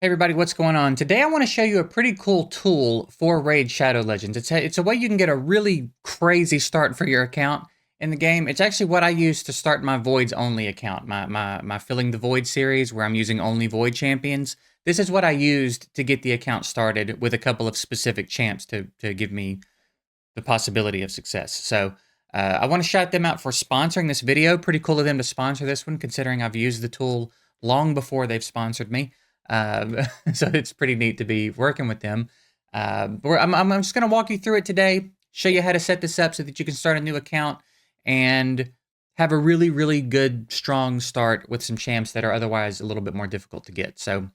Hey everybody, what's going on? Today I want to show you a pretty cool tool for Raid Shadow Legends. It's a way you can get a really crazy start for your account in the game. It's actually what I use to start my Voids Only account, my Filling the Void series where I'm using only Void champions. This is what I used to get the account started with a couple of specific champs to give me the possibility of success. So I want to shout them out for sponsoring this video. Pretty cool of them to sponsor this one, considering I've used the tool long before they've sponsored me. So it's pretty neat to be working with them. I'm just going to walk you through it today, show you how to set this up so that you can start a new account and have a really, really good, strong start with some champs that are otherwise a little bit more difficult to get. So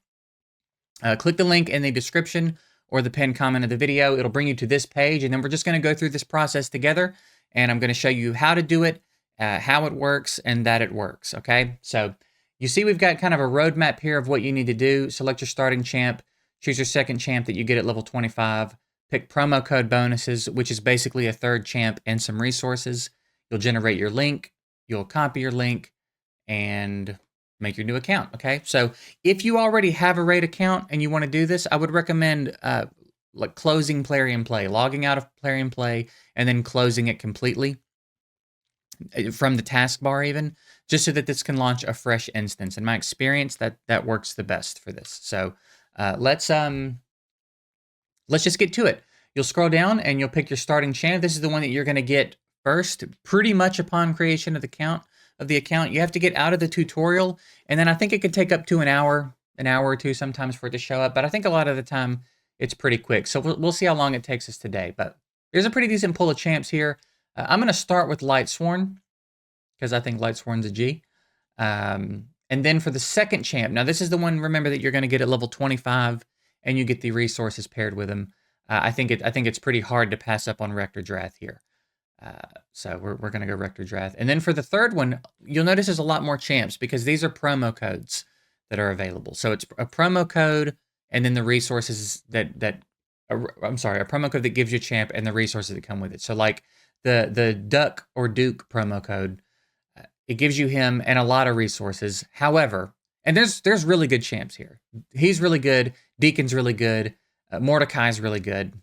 click the link in the description or the pinned comment of the video. It'll bring you to this page, and then we're just going to go through this process together, and I'm going to show you how to do it, how it works, and that it works, okay? So you see we've got kind of a roadmap here of what you need to do. Select your starting champ, choose your second champ that you get at level 25, pick promo code bonuses, which is basically a third champ and some resources. You'll generate your link, you'll copy your link, and make your new account, okay? So if you already have a Raid account and you want to do this, I would recommend like closing Plarium Play, logging out of Plarium Play, and then closing it completely from the taskbar even, just so that this can launch a fresh instance. In my experience, that works the best for this. So let's just get to it. You'll scroll down and you'll pick your starting champ. This is the one that you're going to get first, pretty much upon creation of the account. You have to get out of the tutorial, and then I think it could take up to an hour or two sometimes for it to show up, but I think a lot of the time it's pretty quick. So we'll see how long it takes us today, but there's a pretty decent pool of champs here. I'm going to start with Lightsworn because I think Lightsworn's a G. And then for the second champ, now this is the one, remember, that you're going to get at level 25, and you get the resources paired with him. I think it's pretty hard to pass up on Rector Drath here. So we're going to go Rector Drath. And then for the third one, you'll notice there's a lot more champs because these are promo codes that are available. So it's a promo code and then the resources I'm sorry, a promo code that gives you a champ and the resources that come with it. So like the Duck or Duke promo code, it gives you him and a lot of resources. However, and there's really good champs here. He's really good. Deacon's really good. Mordecai's really good.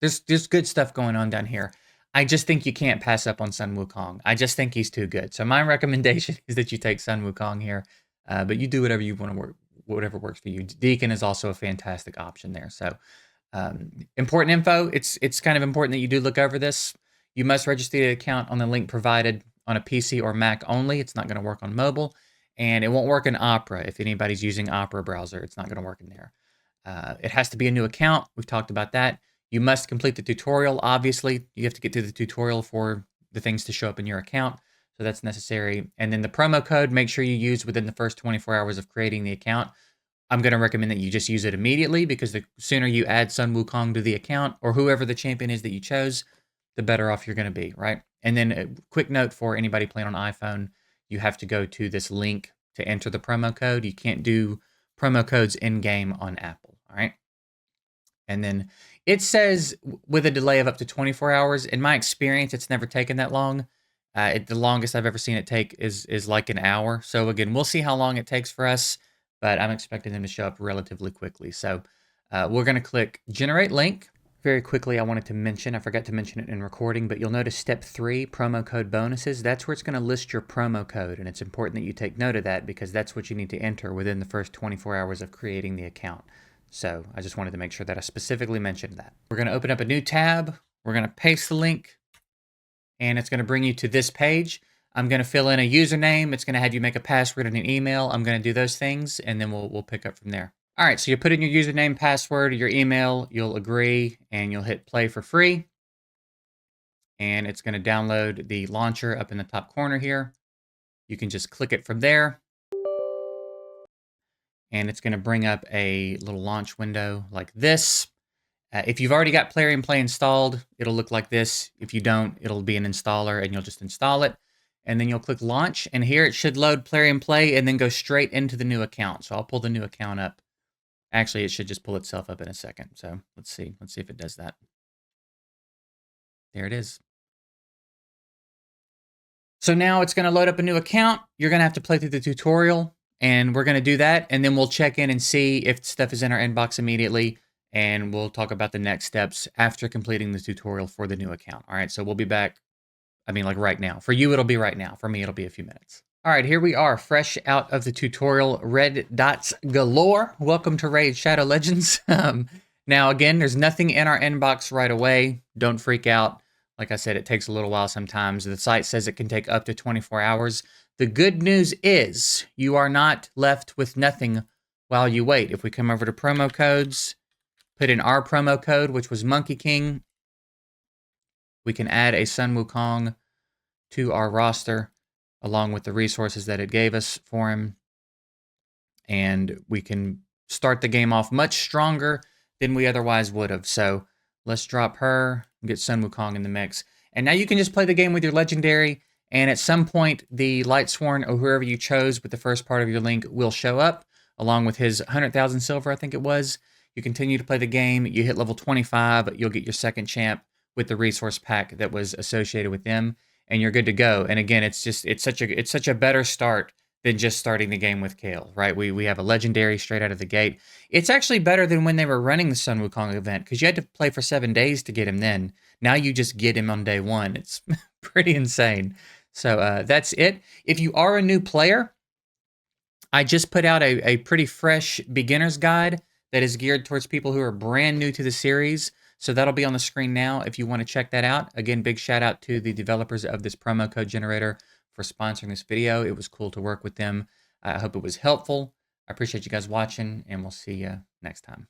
There's good stuff going on down here. I just think you can't pass up on Sun Wukong. I just think he's too good. So my recommendation is that you take Sun Wukong here, but you do whatever you want to work, whatever works for you. Deacon is also a fantastic option there. So important info. It's kind of important that you do look over this. You must register the account on the link provided on a PC or Mac only. It's not going to work on mobile, and it won't work in Opera. If anybody's using Opera browser, it's not going to work in there. It has to be a new account. We've talked about that. You must complete the tutorial. Obviously, you have to get through the tutorial for the things to show up in your account. So that's necessary. And then the promo code, make sure you use within the first 24 hours of creating the account. I'm going to recommend that you just use it immediately because the sooner you add Sun Wukong to the account or whoever the champion is that you chose, the better off you're going to be, right? And then a quick note for anybody playing on iPhone, you have to go to this link to enter the promo code. You can't do promo codes in-game on Apple, all right? And then it says with a delay of up to 24 hours. In my experience, it's never taken that long. The longest I've ever seen it take is like an hour. So again, we'll see how long it takes for us, but I'm expecting them to show up relatively quickly. So we're going to click Generate Link. Very quickly, I wanted to mention, I forgot to mention it in recording, but you'll notice step 3, promo code bonuses. That's where it's going to list your promo code, and it's important that you take note of that because that's what you need to enter within the first 24 hours of creating the account. So I just wanted to make sure that I specifically mentioned that. We're going to open up a new tab. We're going to paste the link, and it's going to bring you to this page. I'm going to fill in a username. It's going to have you make a password and an email. I'm going to do those things, and then we'll pick up from there. All right, so you put in your username, password, your email, you'll agree, and you'll hit play for free. And it's going to download the launcher up in the top corner here. You can just click it from there. And it's going to bring up a little launch window like this. If you've already got Plarium Play installed, it'll look like this. If you don't, it'll be an installer, and you'll just install it. And then you'll click Launch, and here it should load Plarium Play and then go straight into the new account. So I'll pull the new account up. Actually, it should just pull itself up in a second. So let's see. Let's see if it does that. There it is. So now it's going to load up a new account. You're going to have to play through the tutorial, And we're going to do that, and then we'll check in and see if stuff is in our inbox immediately, and we'll talk about the next steps after completing the tutorial for the new account. All right, so we'll be back, I mean, like right now. For you, it'll be right now. For me, it'll be a few minutes. All right, here we are, fresh out of the tutorial, red dots galore. Welcome to Raid Shadow Legends. Now, again, there's nothing in our inbox right away. Don't freak out. Like I said, it takes a little while sometimes. The site says it can take up to 24 hours. The good news is you are not left with nothing while you wait. If we come over to promo codes, put in our promo code, which was Monkey King, we can add a Sun Wukong to our roster along with the resources that it gave us for him. And we can start the game off much stronger than we otherwise would have. So let's drop her and get Sun Wukong in the mix. And now you can just play the game with your legendary, and at some point the Lightsworn or whoever you chose with the first part of your link will show up, along with his 100,000 silver, I think it was. You continue to play the game, you hit level 25, you'll get your second champ with the resource pack that was associated with them, and you're good to go. And again, it's such a better start than just starting the game with Kale, right? We have a legendary straight out of the gate. It's actually better than when they were running the Sun Wukong event, because you had to play for 7 days to get him then. Now you just get him on day one. It's pretty insane. So that's it. If you are a new player, I just put out a pretty fresh beginner's guide that is geared towards people who are brand new to the series. So that'll be on the screen now if you want to check that out. Again, big shout out to the developers of this promo code generator for sponsoring this video. It was cool to work with them. I hope it was helpful. I appreciate you guys watching, and we'll see you next time.